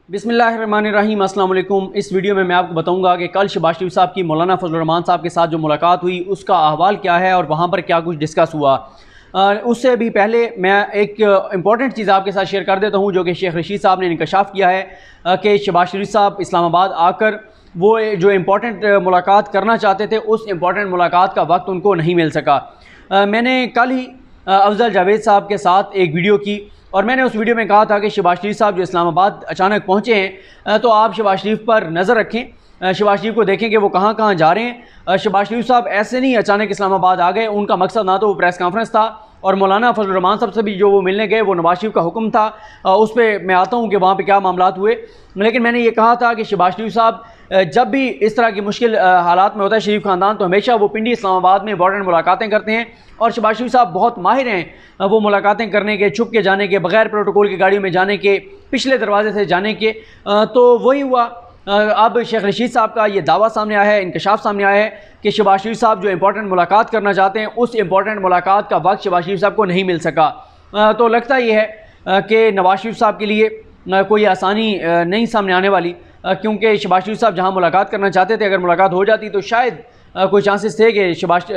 बिस्मिल्लाहिर्रहमानिर्रहीम अस्सलाम वालेकुम। इस वीडियो में मैं आपको बताऊंगा कि कल शहबाज शरीफ साहब की मौलाना फजलुर रहमान साहब के साथ जो मुलाकात हुई उसका अहवाल क्या है और वहाँ पर क्या कुछ डिस्कस हुआ। उससे भी पहले मैं एक इम्पॉर्टेंट चीज़ आपके साथ शेयर कर देता हूँ जो कि शेख रशीद साहब ने इंकशाफ किया है कि शहबाज शरीफ साहब इस्लामाबाद आकर वो जो इम्पॉर्टेंट मुलाकात करना चाहते थे उस इम्पॉर्टेंट मुलाकात का वक्त उनको नहीं मिल सका। मैंने कल ही अफजल जावेद साहब के साथ एक वीडियो की और मैंने उस वीडियो में कहा था कि शहबाज शरीफ साहब जो इस्लामाबाद अचानक पहुँचे हैं तो आप शहबाज शरीफ पर नज़र रखें, शहबाज शरीफ को देखें कि वो कहाँ कहाँ जा रहे हैं। शहबाज शरीफ साहब ऐसे नहीं अचानक इस्लामाबाद आ गए, उनका मकसद ना तो वो प्रेस कॉन्फ्रेंस था और मौलाना फजलुर रहमान साहब से भी जो वो मिलने गए वो नवाज शरीफ का हुक्म था। उस पर मैं आता हूँ कि वहाँ पर क्या मामला हुए, लेकिन मैंने ये कहा था कि शहबाज शरीफ साहब जब भी इस तरह की मुश्किल हालात में होता है शरीफ ख़ानदान तो हमेशा वो पिंडी इस्लामाबाद में इम्पॉर्टेंट मुलाकातें करते हैं और शहबाज शरीफ साहब बहुत माहिर हैं वो मुलाकातें करने के, छुप के जाने के, बग़ैर प्रोटोकॉल की गाड़ियों में जाने के, पिछले दरवाजे से जाने के। तो वही हुआ। अब शेख रशीद साहब का ये दावा सामने आया है, इंकशाफ सामने आया है कि शहबाज शरीफ साहब जो इंपॉर्टेंट मुलाकात करना चाहते हैं उस इंपॉर्टेंट मुलाकात का वक्त शहबाज शरीफ साहब को नहीं मिल सका। तो लगता ये है कि नवाज शरीफ साहब के लिए कोई आसानी नहीं सामने आने वाली, क्योंकि शहबाज शरीफ साहब जहाँ मुलाकात करना चाहते थे अगर मुलाकात हो जाती तो शायद कोई चांसेस थे कि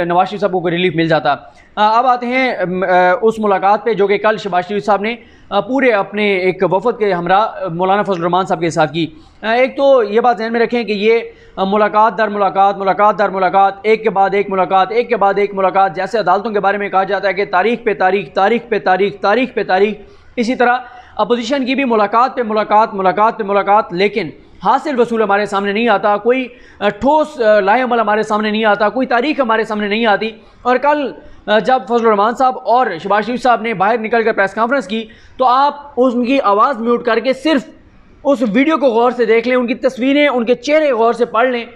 नवाज शरीफ साहब को कोई रिलीफ मिल जाता। अब आते हैं उस मुलाकात पे जो कि कल शहबाज शरीफ साहब ने पूरे अपने एक वफद के हमरा मौलाना फजलुर रहमान साहब के साथ की। एक तो ये बात ध्यान में रखें कि ये मुलाकात दर मुलाकात, मुलाकात दर मुलाकात, एक के बाद एक मुलाकात, एक के बाद एक मुलाकात, जैसे अदालतों के बारे में कहा जाता है कि तारीख पे तारीख, तारीख पे तारीख, तारीख पे तारीख, इसी तरह अपोजिशन की भी मुलाकात पे मुलाकात, मुलाकात पे मुलाकात, लेकिन हासिल वसूल हमारे सामने नहीं आता, कोई ठोस लाएअमल हमारे सामने नहीं आता, कोई तारीख हमारे सामने नहीं आती। और कल जब फजलुर रहमान साहब और शहबाज शरीफ साहब ने बाहर निकल कर प्रेस कॉन्फ्रेंस की तो आप उनकी आवाज़ म्यूट करके सिर्फ उस वीडियो को गौर से देख लें, उनकी तस्वीरें, उनके चेहरे गौर से पढ़ लें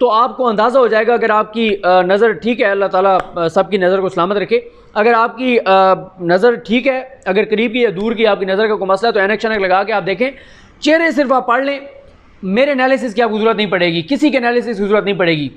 तो आपको अंदाज़ा हो जाएगा। अगर आपकी नज़र ठीक है, अल्लाह ताला सबकी नज़र को सलामत रखे, अगर आपकी नज़र ठीक है, अगर करीब की या दूर की आपकी नज़र का कोई मसला है तो ऐनक शनक लगा के आप देखें, चेहरे सिर्फ आप पढ़ लें, मेरे एनालिसिस की आपको ज़रूरत नहीं पड़ेगी, किसी के एनालिसिस की ज़रूरत नहीं पड़ेगी।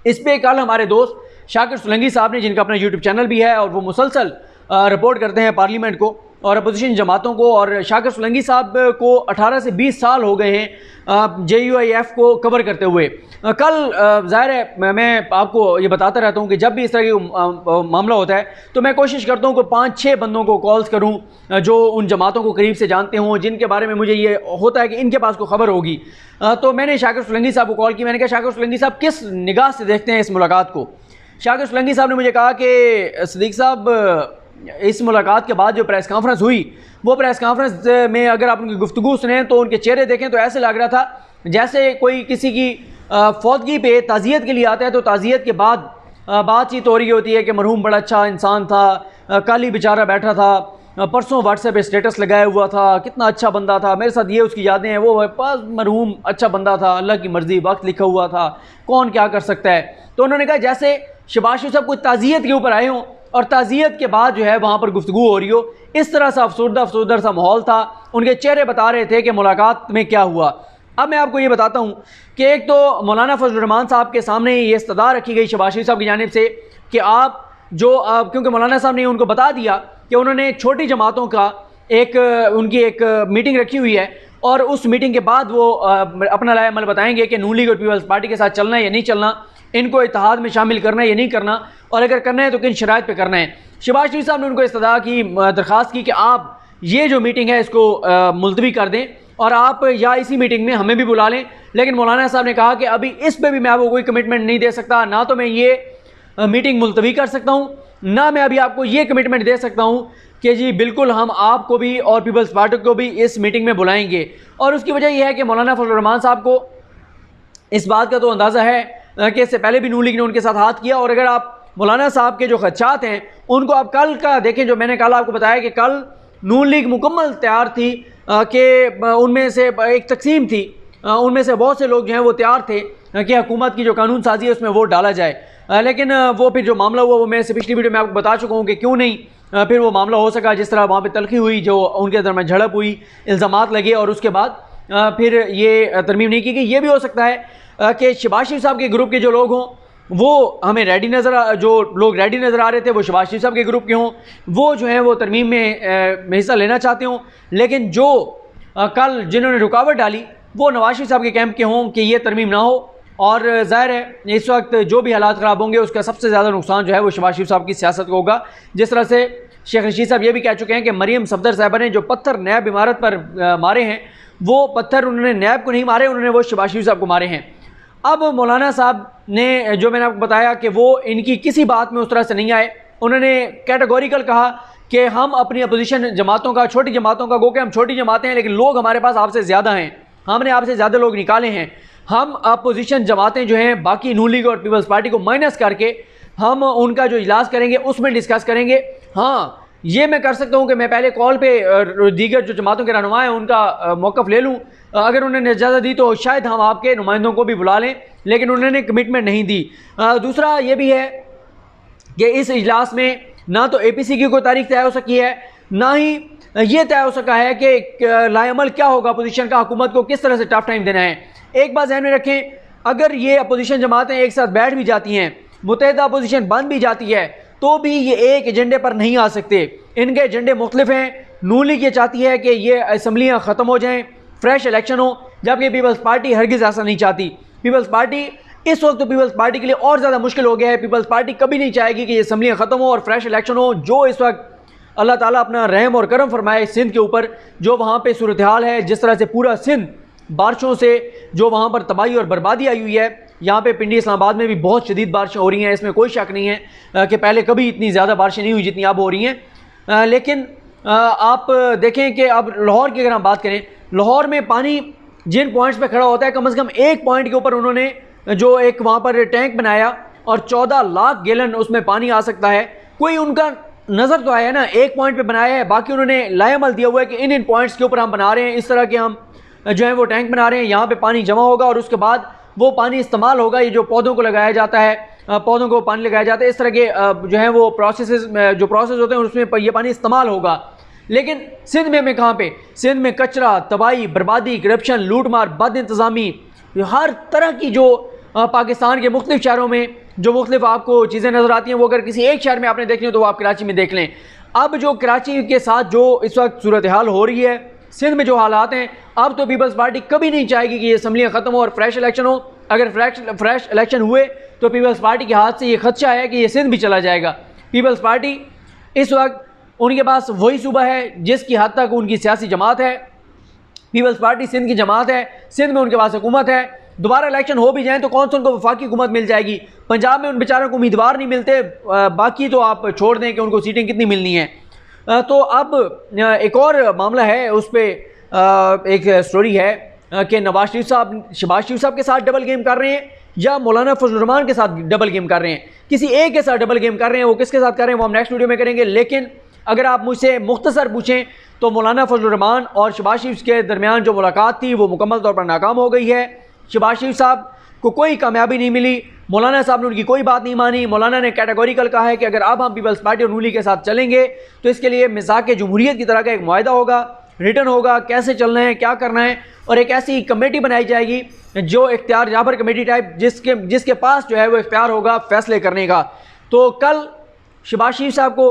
इस पर कल हमारे दोस्त शाकिर सुलंगी साहब ने, जिनका अपना यूट्यूब चैनल भी है और वो मुसलसल रिपोर्ट करते हैं पार्लियामेंट को और अपोजिशन जमातों को, और शाकिर सुलंगी साहब को 18 से 20 साल हो गए हैं JUIF को कवर करते हुए। कल ज़ाहिर है मैं आपको ये बताता रहता हूँ कि जब भी इस तरह की मामला होता है तो मैं कोशिश करता हूँ कि 5-6 बंदों को कॉल्स करूँ जो उन जमातों को करीब से जानते हों, जिनके बारे में मुझे ये होता है कि इनके पास को खबर होगी। तो मैंने शाकिर सुलंगी साहब को कॉल की, मैंने कहा शाकिर सुलंगी साहब किस निगाह से देखते हैं इस मुलाकात को। शाकिर सुलंगी साहब ने मुझे कहा कि सदीक साहब इस मुलाकात के बाद जो प्रेस कॉन्फ्रेंस हुई वो प्रेस कॉन्फ्रेंस में अगर आप उनकी गुफ्तगू सुने तो उनके चेहरे देखें तो ऐसे लग रहा था जैसे कोई किसी की फौतगी पे ताज़ियत के लिए आता है तो ताज़ियत के बाद बातचीत हो रही होती है कि मरहूम बड़ा अच्छा इंसान था, कल ही बेचारा बैठा था, परसों व्हाट्सएप पे स्टेटस लगाया हुआ था, कितना अच्छा बंदा था, मेरे साथ ये उसकी यादें हैं, वो बस मरहूम अच्छा बंदा था, अल्लाह की मर्ज़ी, वक्त लिखा हुआ था, कौन क्या कर सकता है। तो उन्होंने कहा जैसे शहबाज शरीफ साहब कोई ताज़ियत के ऊपर आए हों और ताज़ियत के बाद जो है वहाँ पर गुफ्तगू हो रही हो, इस तरह से अफसोदा सा माहौल था। उनके चेहरे बता रहे थे कि मुलाकात में क्या हुआ। अब मैं आपको ये बताता हूँ कि एक तो मौलाना फजलुर रहमान साहब के सामने ये इस्तदा रखी गई शहबाज शरीफ साहब की जानिब से कि आप जो क्योंकि मौलाना साहब ने उनको बता दिया कि उन्होंने छोटी जमातों का उनकी एक मीटिंग रखी हुई है और उस मीटिंग के बाद वो अपना लाएअमल बताएंगे कि नून लीग और पीपल्स पार्टी के साथ चलना है या नहीं चलना, इनको इत्तेहाद में शामिल करना है या नहीं करना, और अगर करना है तो किन शराइत पे करना है। शहबाज शरीफ साहब ने उनको इस्तदा की, दरख्वास्त की कि आप ये जो मीटिंग है इसको मुलतवी कर दें और आप या इसी मीटिंग में हमें भी बुला लें। लेकिन मौलाना साहब ने कहा कि अभी इस पर भी मैं आपको कोई कमिटमेंट नहीं दे सकता, ना तो मैं ये मीटिंग मुलतवी कर सकता हूँ, ना मैं अभी आपको ये कमिटमेंट दे सकता हूँ कि जी बिल्कुल हम आपको भी और पीपल्स पार्टी को भी इस मीटिंग में बुलाएंगे। और उसकी वजह यह है कि मौलाना फजलुर रहमान साहब को इस बात का तो अंदाज़ा है कि इससे पहले भी नून लीग ने उनके साथ हाथ किया, और अगर आप मौलाना साहब के जो खदशात हैं उनको आप कल का देखें, जो मैंने कल आपको बताया कि कल नून लीग मुकम्मल तैयार थी कि उनमें से एक तकसीम थी, उनमें से बहुत से लोग जो हैं वो तैयार थे कि हुकूमत की जो कानून साजी है उसमें वोट डाला जाए, लेकिन वो फिर जो मामला हुआ वो मैं से पिछली वीडियो में आपको बता चुका हूँ कि क्यों नहीं फिर वो मामला हो सका। जिस तरह वहाँ पे तलखी हुई, जो उनके दरमियान झड़प हुई, इल्ज़ामात लगे और उसके बाद फिर ये तरमीम नहीं की गई। ये भी हो सकता है कि शहबाज शरीफ साहब के ग्रुप के जो लोग हों वो हमें रेडी नज़र, जो लोग रेडी नज़र आ रहे थे वो शहबाज शरीफ साहब के ग्रुप के हों, वो जो है वो तरमीम में हिस्सा लेना चाहते हों, लेकिन जो कल जिन्होंने रुकावट डाली वो नवाज शरीफ साहब के कैंप के हों कि ये तरमीम ना हो। और ज़ाहिर है इस वक्त जो भी हालात ख़राब होंगे उसका सबसे ज़्यादा नुकसान जो है वो शहबाज शरीफ साहब की सियासत को होगा। जिस तरह से शेख रशीद साहब ये भी कह चुके हैं कि मरीम सफदर साहबा ने जो पत्थर नैब इमारत पर मारे हैं वो पत्थर उन्होंने नैब को नहीं मारे, उन्होंने वो शहबाज शरीफ साहब को मारे हैं। अब मौलाना साहब ने जो मैंने आपको बताया कि वो इनकी किसी बात में उस तरह से नहीं आए, उन्होंने कैटेगोरिकल कहा कि हम अपनी अपोजिशन जमातों का, छोटी जमातों का, गो के हम छोटी जमातें हैं लेकिन लोग हमारे पास आपसे ज़्यादा हैं, हमने आपसे ज़्यादा लोग निकाले हैं, हम अपोजिशन जमातें जो हैं बाकी नून लीग और पीपल्स पार्टी को माइनस करके हम उनका जो इजलास करेंगे उसमें डिस्कस करेंगे। हाँ ये मैं कर सकता हूँ कि मैं पहले कॉल पे दीगर जो जमातों के रहनुमा हैं उनका मौक़िफ़ ले लूँ, अगर उन्होंने इजाज़त दी तो शायद हम आपके नुमाइंदों को भी बुला लें, लेकिन उन्होंने कमिटमेंट नहीं दी। दूसरा ये भी है कि इस इजलास में ना तो APC की कोई तारीख तय हो सकी है, ना ही ये तय हो सका है कि लाएअमल क्या होगा अपोजिशन का, हुकूमत को किस तरह से टफ टाइम देना है। एक बात ध्यान में रखें, अगर ये अपोजिशन जमातें एक साथ बैठ भी जाती हैं, मुत्तहिदा अपोजिशन बन भी जाती है, तो भी ये एक एजेंडे पर नहीं आ सकते, इनके एजेंडे मुख्तलिफ हैं। नून लीग ये चाहती है कि ये असम्बलियाँ ख़त्म हो जाएँ, फ्रेश इलेक्शन हो, जबकि पीपल्स पार्टी हरगिज़ ऐसा नहीं चाहती। पीपल्स पार्टी इस वक्त तो पीपल्स पार्टी के लिए और ज़्यादा मुश्किल हो गया है। पीपल्स पार्टी कभी नहीं चाहेगी कि ये असम्बलियाँ ख़त्म हो और फ्रेश इलेक्शन हो। जो इस वक्त अल्लाह ताला अपना रहम और करम फरमाए सिंध के ऊपर, जो वहाँ पे सूरत हाल है, जिस तरह से पूरा सिंध बारिशों से जो वहाँ पर तबाही और बर्बादी आई हुई है, यहाँ पे पिंडी इस्लामाबाद में भी बहुत शदीद बारिशें हो रही हैं, इसमें कोई शक नहीं है कि पहले कभी इतनी ज़्यादा बारिशें नहीं हुई जितनी अब हो रही हैं। लेकिन आप देखें कि अब लाहौर की अगर हम बात करें, लाहौर में पानी जिन पॉइंट्स पे खड़ा होता है, कम से कम एक पॉइंट के ऊपर उन्होंने जो एक वहाँ पर टैंक बनाया और 14 लाख गैलन उसमें पानी आ सकता है। कोई उनका नज़र तो आया ना, एक पॉइंट पे बनाया है, बाकी उन्होंने लाएअमल दिया हुआ है कि इन पॉइंट्स के ऊपर हम बना रहे हैं, इस तरह के हम जो है वो टैंक बना रहे हैं, यहाँ पे पानी जमा होगा और उसके बाद वो पानी इस्तेमाल होगा। ये जो पौधों को लगाया जाता है, पौधों को पानी लगाया जाता है, इस तरह के जो है वो प्रोसेस होते हैं उसमें ये पानी इस्तेमाल होगा। लेकिन सिंध में कहाँ पे, सिंध में कचरा, तबाही, बर्बादी, करप्शन, लूट मार, बद इंतज़ामी, हर तरह की जो पाकिस्तान के मुख्तलिफ शहरों में जो मुख्तलिफ आपको चीज़ें नज़र आती हैं, वो अगर किसी एक शहर में आपने देखनी हो तो वो आप कराची में देख लें। अब जो कराची के साथ जो इस वक्त सूरत हाल हो रही है, सिंध में जो हालात हैं, अब तो पीपल्स पार्टी कभी नहीं चाहेगी कि ये असम्बलियाँ ख़त्म हो और फ्रेश इलेक्शन हो। अगर फ्रेश इलेक्शन हुए तो पीपल्स पार्टी के हाथ से ये खदशा है कि ये सिंध भी चला जाएगा। पीपल्स पार्टी इस वक्त उनके पास वही सूबा है जिसकी हद तक उनकी सियासी जमात है, पीपल्स पार्टी सिंध की जमात है, सिंध में उनके पास हुकूमत है। दोबारा इलेक्शन हो भी जाएँ तो कौन सा उनको वफाकी हुकूमत मिल जाएगी। पंजाब में उन बेचारों को उम्मीदवार नहीं मिलते, बाकी तो आप छोड़ दें कि उनको सीटें कितनी मिलनी हैं। तो अब एक और मामला है, उस पर एक स्टोरी है कि नवाज शरीफ साहब शहबाज शरीफ साहब के साथ डबल गेम कर रहे हैं या मौलाना फजलुर रहमान के साथ डबल गेम कर रहे हैं, किसी एक के साथ डबल गेम कर रहे हैं। वो किसके साथ कर रहे हैं वो हम नेक्स्ट वीडियो में करेंगे। लेकिन अगर आप मुझसे मुख्तसर पूछें तो मौलाना फजलुर रहमान और शहबाज शरीफ के दरमियान जो मुलाकात थी वो मुकम्मल तौर पर नाकाम हो गई है। शहबाज शरीफ साहब को कोई कामयाबी नहीं मिली, मौलाना साहब ने उनकी कोई बात नहीं मानी। मौलाना ने कैटेगोरिकल कहा है कि अगर अब हम पीपल्स पार्टी और नून लीग के साथ चलेंगे तो इसके लिए मिज़ाक़ जमहूरियत की तरह का एक मुआहदा होगा, रिटर्न होगा, कैसे चलना है, क्या करना है, और एक ऐसी कमेटी बनाई जाएगी जो इख्तियार जाफर कमेटी टाइप जिसके पास जो है वो इख्तियार होगा फैसले करने का। तो कल शहबाज शरीफ साहब को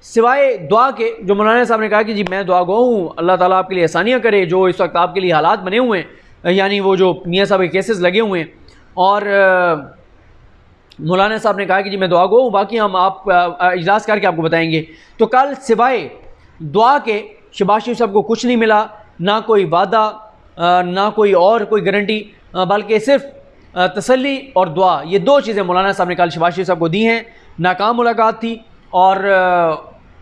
सिवाय दुआ के, जो मौलाना साहब ने कहा कि जी मैं दुआ गो हूँ, अल्लाह ताला आपके लिए आसानियाँ करे, जो इस वक्त आपके लिए हालात बने हुए हैं, यानी वो जो मियाँ साहब के केसेस लगे हुए हैं, और मौलाना साहब ने कहा कि जी मैं दुआ गो हूँ, बाकी हम आप इजलास करके आपको बताएंगे। तो कल सिवाय दुआ के शहबाज शरीफ साहब को कुछ नहीं मिला, ना कोई वादा, ना कोई और कोई गारंटी, बल्कि सिर्फ तसल्ली और दुआ, ये दो चीज़ें मौलाना साहब ने कल शहबाज शरीफ साहब को दी हैं। नाकाम मुलाकात थी। और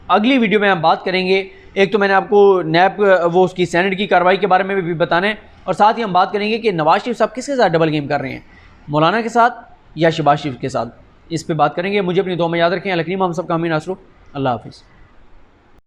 अगली वीडियो में हम बात करेंगे, एक तो मैंने आपको नैब वो उसकी सेनेट की कार्रवाई के बारे में भी बताना है, और साथ ही हम बात करेंगे कि नवाज शरीफ साहब किसके साथ डबल गेम कर रहे हैं, मौलाना के साथ या शहबाज शरीफ के साथ, इस पर बात करेंगे। मुझे अपनी दुआ में याद रखें। अलकरीम हम सबका अमीन आसरू। अल्लाह हाफिज़।